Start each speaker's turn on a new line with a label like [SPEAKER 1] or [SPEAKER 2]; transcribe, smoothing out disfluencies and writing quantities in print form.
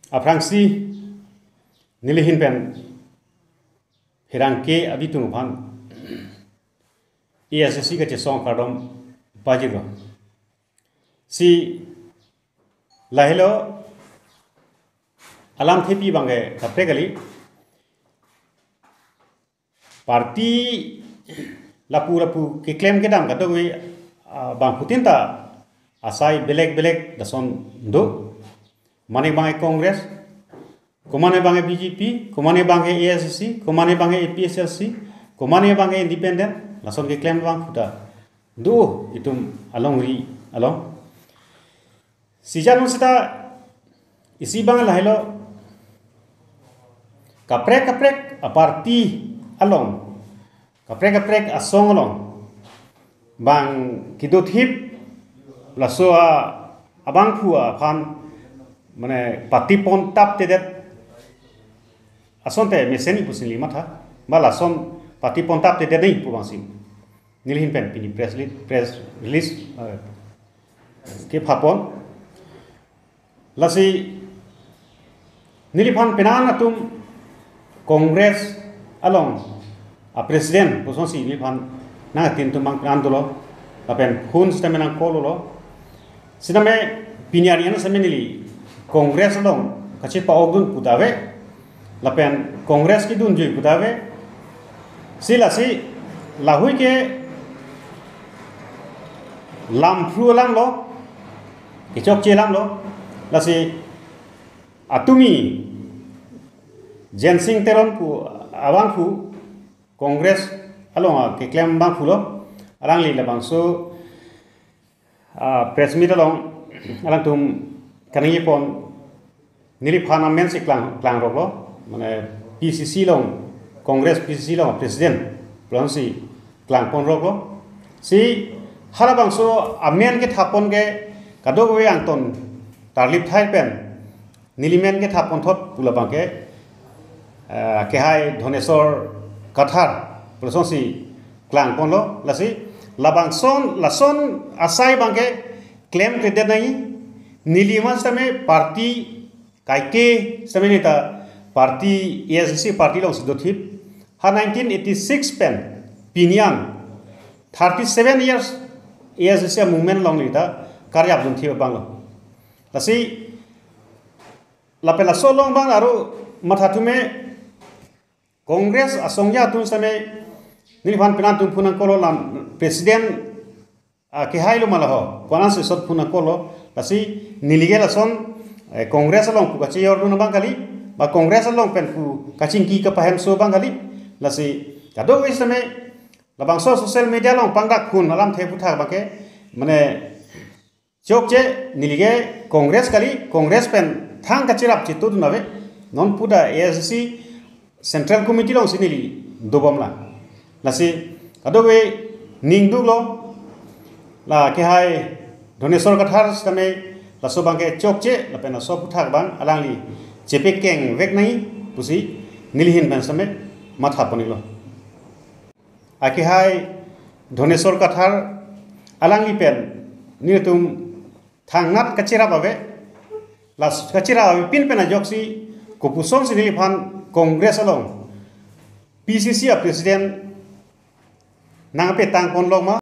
[SPEAKER 1] Aprangsi nilihin pen hirangke abitung pan ESC ke song kardom bajigo si lahilo alam thepi bange kapre kali parti lapu ke claim ke dam kadoi bang putin ta asai belek dason do mane bange Kongres kumane bange BJP kumane bange ESC kumane bange APSLC kumane bange independent lason ke claim bang puta do itu along si jangan kita isi bang lahilo kaprek parti along kaprek asong along bang kidot hip laso abang phua pan mane parti pon tap tedet asonte meseni pusili matha malason parti pon tap tedet nei pubangsim nilhin pen pini press release ke phapon lasi niliphan penan atum Kongres along a president posonsi niliphan na tin tumang prandolo apen hun stamina kololo siname pinyarian semenili Kongres along kachit pa ogdun putawe lapen Kongres ki dun jui putawe silasi lahui ke lamphru lang lo kichok chelam lo lasi atumi jensing teron pu awang pu Kongres along ke claim bang pu lo alang li labang so press meet along alang tum kanangi pon niliphan amen si klang rok lo mane PCC long Kongres PCC long president pronsi klang pon rok lo si harabang so amen ke thapon ke kado we angton tarlip thai pen nilimen ke thapon thot pulabang ke hai Dhonesor kathar pronsi klang pon lo lasi labang son lason asai bangke claim ke denai nilima same parti kaike same nita parti ESC parti long sidothip ha 1986 pen pinyan 37 years ESC movement long nita karya bunthi bang lasi lapela solong bang aru mathatume Kongres asongya tun same niliphan penan tun punang kolo lam president ke hailo malaho konan se sot punang kolo lasi nilige lason Kongres along pu kachi ordun bang kali ba Kongres along pen pu kaching ki ka pahem so bang kali lasi kado we same labang so social media long pangdak kun alam the putha ba ke mane chokje nilige Kongres kali Kongres pen thang kachirap chitu nawe non puda ASC Central Committee long sinili dobam la lasi kado we ningdu lo la ke hai Dhonesor kathar same laso bangke chokche lapena so puthak bang alangli chepe keng vek nai pusi nilhin ban same matha ponilo ake hai Dhonesor kathar alangli pen nitum thangnat kachira babe las kachira pin pena joksi kopuson siniliphan Kongres along PCC president nang pe tang kon long ma